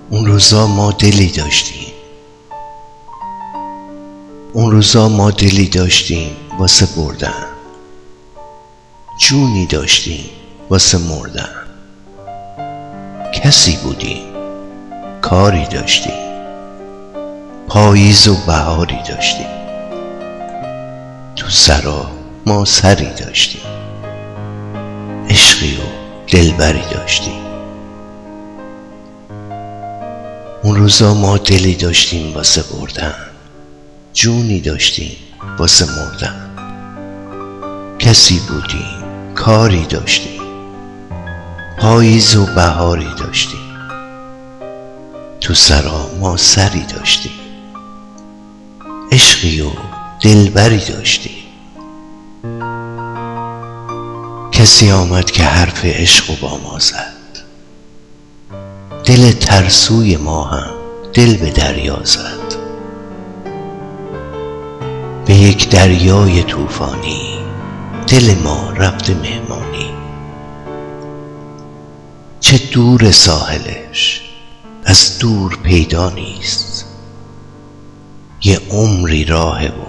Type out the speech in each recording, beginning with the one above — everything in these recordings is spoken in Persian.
اون روزا ما دلی داشتیم، اون روزا ما دلی داشتیم واسه بردن، جونی داشتیم واسه مردن. کسی بودیم، کاری داشتیم، پاییز و بهاری داشتیم. تو سرا ما سری داشتیم، عشقی و دلبری داشتیم. اون روزا ما دلی داشتیم واسه بردن، جونی داشتیم واسه مردن. کسی بودیم، کاری داشتیم، پاییز و بهاری داشتیم. تو سرا ما سری داشتیم، عشقی و دلبری داشتیم. کسی آمد که حرف عشق با ما زد، دل ترسوی ما هم دل به دریا زد. به یک دریای طوفانی دل ما رفته مهمانی. چه دور ساحلش از دور پیدا نیست، یه عمری راهه و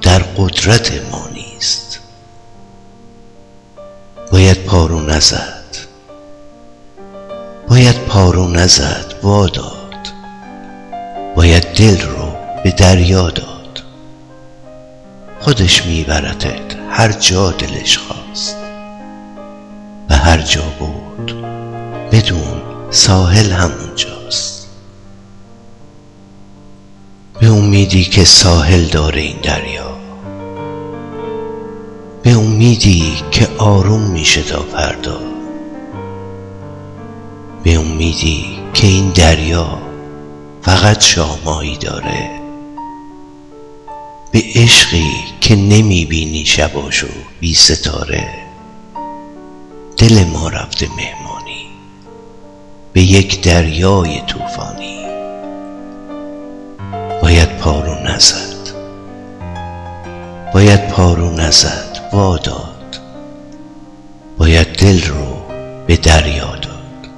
در قدرت ما نیست. باید پارو نزد، باید پارو نزد واداد، باید دل رو به دریا داد. خودش میبرتت هر جا دلش خواست، به هر جا بود بدون ساحل همونجاست. به امیدی که ساحل داره این دریا، به امیدی که آروم میشه تا فردا، به امیدی که این دریا فقط شامایی داره، به عشقی که نمیبینی شباشو بی ستاره. دل ما رفته مهمانی به یک دریای طوفانی. باید پارو نزد، باید پارو نزد واداد، باید دل رو به دریا داد.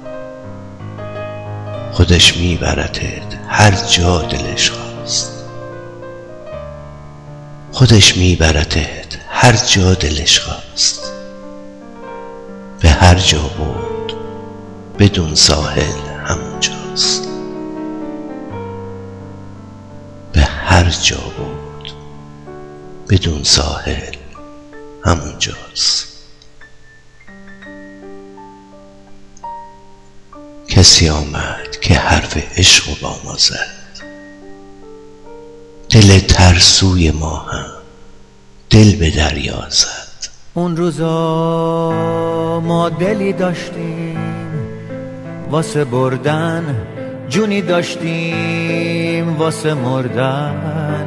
خودش میبرتت هر جا دلش خواست، خودش میبرتت هر جا دلش خواست. به هر جا بود بدون ساحل همونجاست، به هر جا بود بدون ساحل همونجاست. کسی آمد که حرف عشق با ما زد، دل ترسوی ما هم دل به دریا زد. اون روزا ما دلی داشتیم واسه بردن، جونی داشتیم واسه مردن.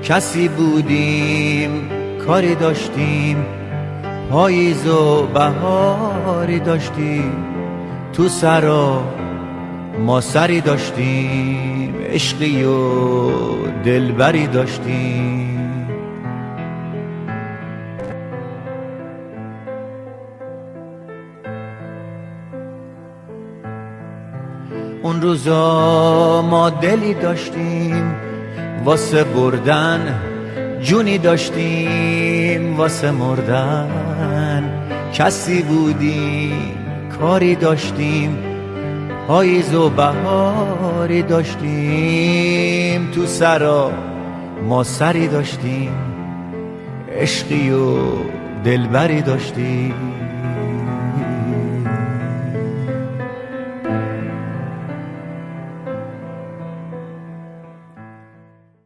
کسی بودیم، کاری داشتیم، پاییز و بهاری داشتیم. تو سرا ما سری داشتیم، عشقی و دلبری داشتیم. اون روزا ما دلی داشتیم واسه بردن، جونی داشتیم واسه مردن. کسی بودیم، کاری داشتیم، پاییز و بهاری داشتیم. تو سرا ما سری داشتیم، عشقی و دلبری داشتیم.